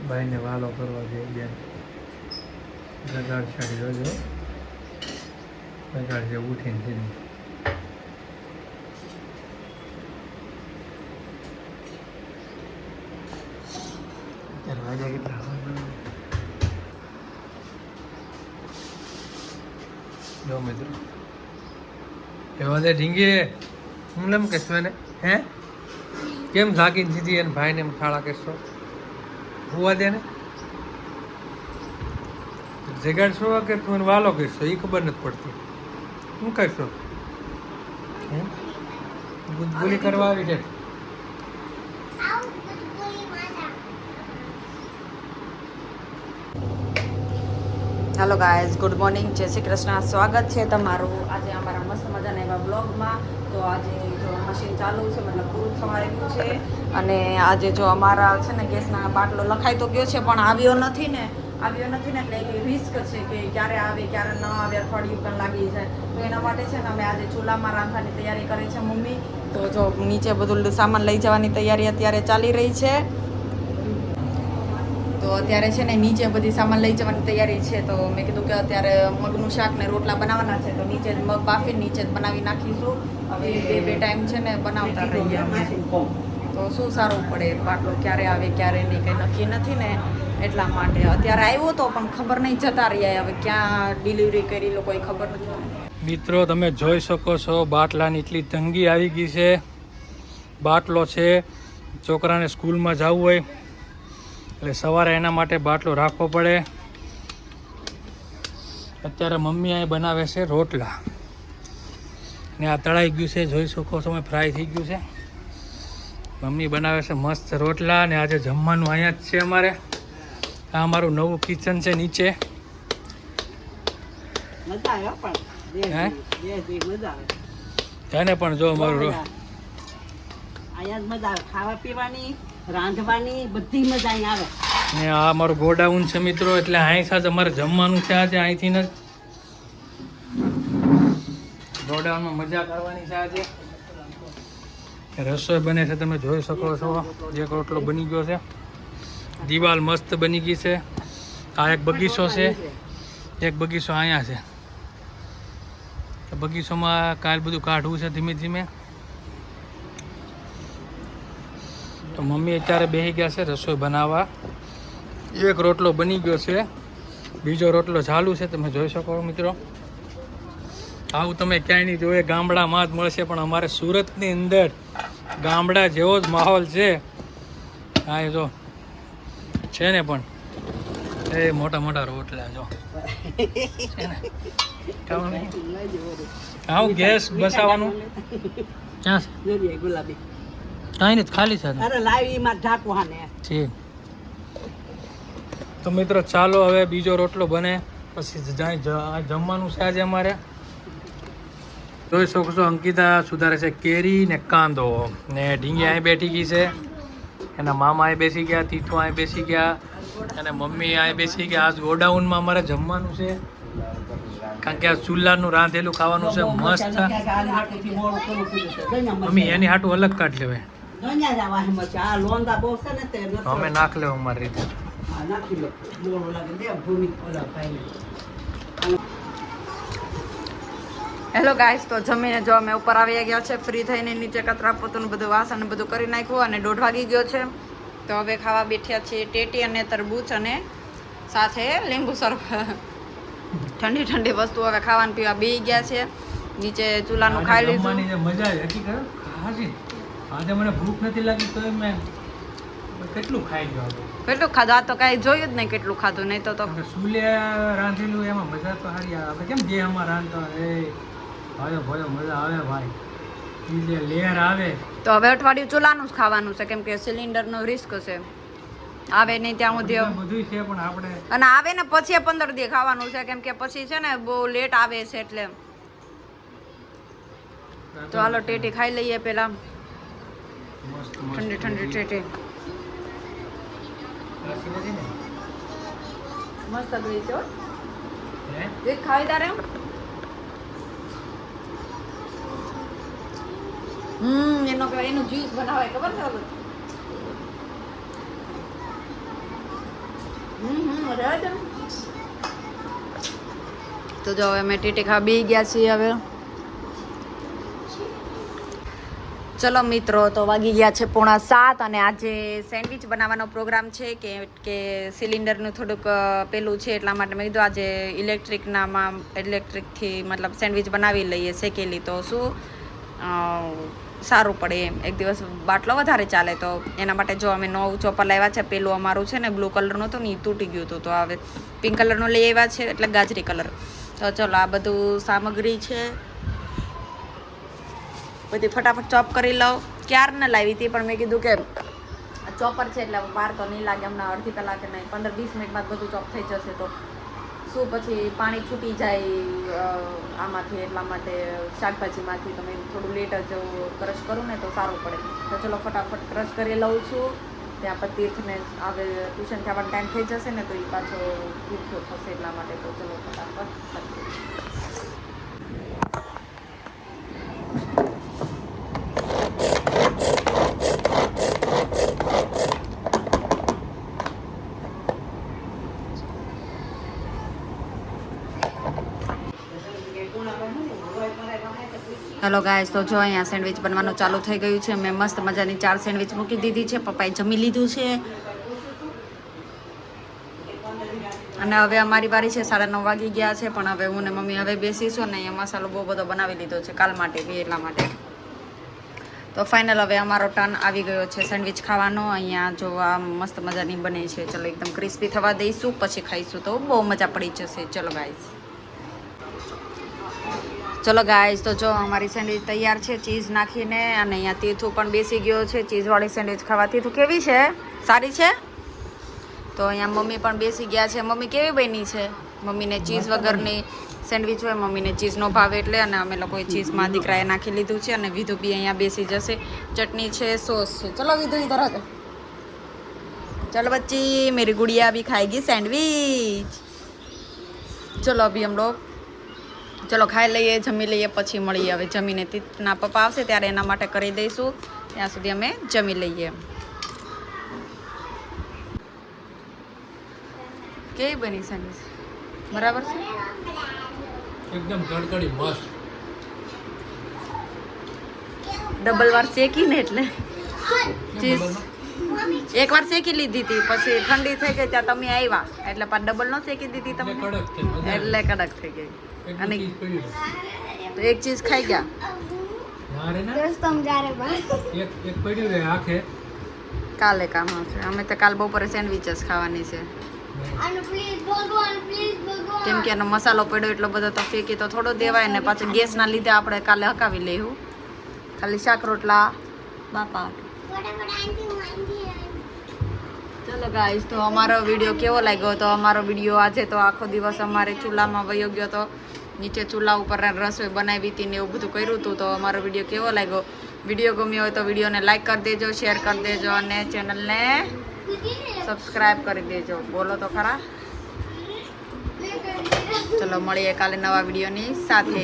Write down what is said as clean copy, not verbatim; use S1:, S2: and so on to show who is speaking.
S1: ભાઈને વાલો કરવા જોઈએ બેન જગાડ છાડી જોજો જગાડ જે ઉઠીને સીધી અત્યારે વાગ્યા કેટલા જો મિત્રો એવા દે ઢીંગી હું લેમ કહેશો એને હે કેમ જાગીને સીધી એને ભાઈને એમ ખાડા કહેશો હોવા દે ને જગાડશો કે તું વાલો કહેશો એ ખબર નથી પડતી શું કહેશો હે ગુદગુલી કરવા આવી છે
S2: હેલો ગાઈઝ, ગુડ મોર્નિંગ, જય શ્રી કૃષ્ણ. સ્વાગત છે તમારું આજે અમારા મસ્ત મજાના એવા બ્લોગમાં. તો આજે જો મશીન ચાલુ છે, મતલબ પૂરું થવા આવ્યું છે. અને આજે જો અમારા છે ને ગેસના બાટલો લખાઈ તો ગયો છે પણ આવ્યો નથી ને એટલે એ રિસ્ક છે કે ક્યારે આવે ક્યારે ન આવે, અઠવાડિયું પણ લાગી જાય. તો એના માટે છે ને અમે આજે ચૂલામાં રાંધવાની તૈયારી કરી છે મમ્મી. તો જો નીચે બધું સામાન લઈ જવાની તૈયારી અત્યારે ચાલી રહી છે. તો અત્યારે છે ને નીચે બધી સામાન લઈ જવાની તૈયારી છે. તો મેં કીધું કે અત્યારે મગનું શાક ને રોટલા બનાવવાના છે, તો નીચે જ મગ બાફીને નીચે જ બનાવી નાખીશું. હવે બે ટાઈમ છે ને બનાવતા રહીએ અમે. તો શું સારું પડે, બાટલો ક્યારે આવે ક્યારે નહીં કંઈ નક્કી નથી ને, એટલા માટે. અત્યારે આવ્યો તો પણ ખબર નહીં, જતા રહ્યા. હવે ક્યાં ડિલિવરી કરી લોકોએ ખબર નથી.
S1: મિત્રો તમે જોઈ શકો છો બાટલાની એટલી તંગી આવી ગઈ છે. બાટલો છે, છોકરાને સ્કૂલમાં જવું હોય એટલે સવારે એના માટે બાટલો રાખવો પડે. અત્યારે મમ્મી અહીં બનાવે છે રોટલા ને આ તળાઈ ગયું છે, જોઈ શકો છો ફ્રાય થઈ ગયું છે. મમ્મી બનાવે છે મસ્ત રોટલા ને આજે જમવાનું અહીંયા જ છે અમારે. આ અમારું નવું કિચન છે નીચે. તેને પણ જો અમારું
S3: ખાવા પીવાની રાંધવાની બધી મજા અહીં આવે.
S1: ને આ અમારું ગોડાઉન છે મિત્રો, એટલે અહીં સાથે અમારે જમવાનું છે આજે. અહીંથી ને ગોડાઉનમાં મજા કરવાની છે આજે. રસોઈ બને છે, તમે જોઈ શકો છો. એક રોટલો બની ગયો છે, દિવાલ મસ્ત બની ગઈ છે. આ એક બગીચો છે, એક બગીચો અહીંયા છે. બગીચોમાં કાલ બધું કાઢવું છે ધીમે ધીમે. તો મમ્મી અત્યારે બેસી ગયા છે રસોઈ બનાવવા. એક રોટલો બની ગયો છે, બીજો રોટલો ચાલુ છે, તમે જોઈ શકો મિત્રો. આવું તમે ક્યાંય નહીં જોયે, ગામડામાં જ મળશે. પણ અમારે સુરતની અંદર ગામડા જેવો જ માહોલ છે. હા એ જો છે ને, પણ એ મોટા મોટા રોટલા જો છે ને. આવું ગેસ બસાવવાનું ક્યાં છે?
S3: ગુલાબી
S1: કાંઈ નથી, ખાલી છે.
S3: અરે લાવી માં ઢાંકવાને
S1: ઠીક. તો મિત્રો ચાલો હવે બીજો રોટલો બને પછી જમવાનું છે આજે અમારે. જોઈ શકો છો અંકિતા સુધારે છે કેરી ને કાંદો ને. ઢીંગી અહીં બેઠી ગઈ છે, એના મામા અહીં બેસી ગયા, તીઠું અહીં બેસી ગયા અને મમ્મી અહીં બેસી ગયા. આજ ગોડાઉનમાં અમારે જમવાનું છે, કારણ કે આ ચૂલાનું રાંધેલું ખાવાનું છે મસ્ત. મમ્મી એની હાટું અલગ કાઢ લેવાય, અમે નાખ લેવું અમારી રીતે.
S2: હેલો ગાઈસ, તો જમીને જો અમે ઉપર આવી ગયા છે, ફ્રી થઈને નીચે કચરા પોતું બધું વાસણ બધું કરી નાખ્યું અને 1:30 વાગી ગયો છે. તો હવે ખાવા બેઠ્યા છીએ ટેટી અને તરબૂચ અને સાથે લીંબુ શરબત. ઠંડી વસ્તુ હવે ખાવાનું પીવા બેસી ગયા છે. નીચે ચૂલાનું ખાઈ લીધું.
S1: મજા આવી હકીકત આજે મને ભૂખ નથી લાગી તો મેં કેટલું ખાઈ ગયો.
S2: કેટલું ખાધું? આ તો કાંઈ જોયું જ નહીં કેટલું ખાધું. નહીં તો
S1: સુલે રાંધેલું એમાં મજા તો સારી આવે. કેમ દેહમાં રાંધતા ભાયો મજા આવે ભાઈ, લેયર આવે.
S2: તો હવે અઠવાડિયું ચૂલાનું જ ખાવાનું છે, કેમ કે સિલિન્ડરનો રિસ્ક છે. આવે નહીં ત્યાં સુધી
S1: બધું છે, પણ આપણે
S2: અને આવે ને પછી 15 દી ખાવાનું છે, કેમ કે પછી છે ને બહુ લેટ આવે છે એટલે. તો હાલો ટેટી ખાઈ લઈએ પેલા. ઠંડી ટેટી મસ્ત ગઈ છે. એક ખાવી તારે એનું જ્યુસ બનાવાય ખબર છે?
S3: રહેવા દે.
S2: તો જો હવે અમે ટીટી ખાવા બેસી ગયા છીએ હવે. ચલો મિત્રો, તો વાગી ગયા છે 6:45 અને આજે સેન્ડવિચ બનાવવાનો પ્રોગ્રામ છે કે સિલિન્ડરનું થોડુંક પેલું છે એટલા માટે મેં કીધું આજે ઇલેક્ટ્રિકથી મતલબ સેન્ડવિચ બનાવી લઈએ શેકેલી, તો શું સારું પડે એમ. એક દિવસ બાટલો વધારે ચાલે, તો એના માટે જો અમે નવું ચોપર લાવ્યા છે. પેલું અમારું છે ને બ્લુ કલરનું હતું ને એ તૂટી ગયું હતું, તો હવે પિંક કલરનું લઈ આવ્યા છે, એટલે ગાજરી કલર. તો ચલો આ બધું સામગ્રી છે, બધી ફટાફટ ચોપ કરી લઉં. ક્યાર ન લાવી હતી પણ મેં કીધું કે ચોપર છે એટલે વાર તો નહીં લાગે, હમણાં અડધી કલાકે નહીં 15-20 મિનિટમાં બધું ચોપ થઈ જશે. તો શું પછી પાણી છૂટી જાય આમાંથી, એટલા માટે શાકભાજીમાંથી તો મેં થોડું લેટ જ ક્રશ કરું ને તો સારું પડે. તો ચલો ફટાફટ ક્રશ કરી લઉં છું. ત્યાં પછી તીર્થને હવે ટ્યુશન થવાનો ટાઈમ થઈ જશે ને, તો એ પાછો ભૂખ્યો થશે એટલા માટે. તો ચલો ફટાફટ. હેલો ગાઈસ, તો જો અહીંયા સેન્ડવિચ બનવાનું ચાલુ થઈ ગયું છે. મેં મસ્ત મજાની 4 સેન્ડવિચ મૂકી દીધી છે. પપ્પાએ જમી લીધું છે અને હવે અમારી વારી છે. 9:30 વાગી ગયા છે, પણ હવે હું ને મમ્મી હવે બેસીશું. અને અહીંયા મસાલો બહુ બધો બનાવી લીધો છે કાલ માટે બી, એટલા માટે. તો ફાઇનલ હવે અમારો ટર્ન આવી ગયો છે સેન્ડવિચ ખાવાનો. અહીંયા જો આ મસ્ત મજાની બને છે. ચલો એકદમ ક્રિસ્પી થવા દઈશું, પછી ખાઈશું તો બહુ મજા પડી જશે. ચલો ગાઈસ, ચલો ગાઈસ, તો જો અમારી સેન્ડવિચ તૈયાર છે ચીઝ નાખીને. અને અહીંયા તીર્થુ પણ બેસી ગયો છે ચીઝવાળી સેન્ડવિચ ખાવા. તીર્થુ કેવી છે? સારી છે? તો અહીંયા મમ્મી પણ બેસી ગયા છે. મમ્મી કેવી બની છે? મમ્મીને ચીઝ વગરની સેન્ડવિચ હોય, મમ્મીને ચીઝ નો ભાવે એટલે, અને અમે લોકોએ ચીઝમાં દીકરાએ નાખી લીધું છે. અને વિધુ બી અહીંયા બેસી જશે. ચટણી છે, સોસ છે. ચલો વિધુ ઇધર आ चलो बच्ची, मेरी गुड़िया अभी खाएगी सैंडविच. चलो अभी हम लोग ચલો ખાઈ લઈએ, જમી લઈએ, પછી મળીએ. હવે જમીને તીર્થના પપ્પા આવશે ત્યારે એના માટે કરી દઈશું. ત્યાં સુધી અમે જમી લઈએ. કેવી બની સેન્ડવિચ? બરાબર છે?
S1: એકદમ કડકડી મસ્ત.
S2: ડબલ વાર શેકી ને એટલે ચીઝ એક વાર શેકી લીધી હતી, પછી ઠંડી થઈ ગઈ ત્યાં તમે આવ્યા એટલે પાછું ડબલ નો શેકી દીધી તમે, એટલે કડક થઈ ગઈ. અને તો એક ચીઝ ખાઈ ગયા. કાલે કામ આવશે. અમે તો કાલ બપોરે સેન્ડવિચ જ ખાવાની છે, કેમ કે એનો મસાલો પડ્યો એટલો બધો તો ફેંકી તો થોડો દેવાય ને. પાછું ગેસના લીધે આપણે કાલે હકાવી લેવું. ખાલી શાક રોટલા બાપા. ચલો ગાઈસ, તો અમારો વિડીયો કેવો લાગ્યો? તો અમારો વિડીયો આજે તો આખો દિવસ અમારે ચૂલામાં વયો ગયો હતો. નીચે ચૂલા ઉપર રસોઈ બનાવી હતી ને એવું બધું કર્યું હતું. તો અમારો વિડીયો કેવો લાગ્યો? વિડીયો ગમ્યો હોય તો વિડીયોને લાઈક કરી દેજો, શેર કરી દેજો અને ચેનલને સબસ્ક્રાઈબ કરી દેજો. બોલો તો ખરા. ચલો મળીએ કાલે નવા વિડીયોની સાથે.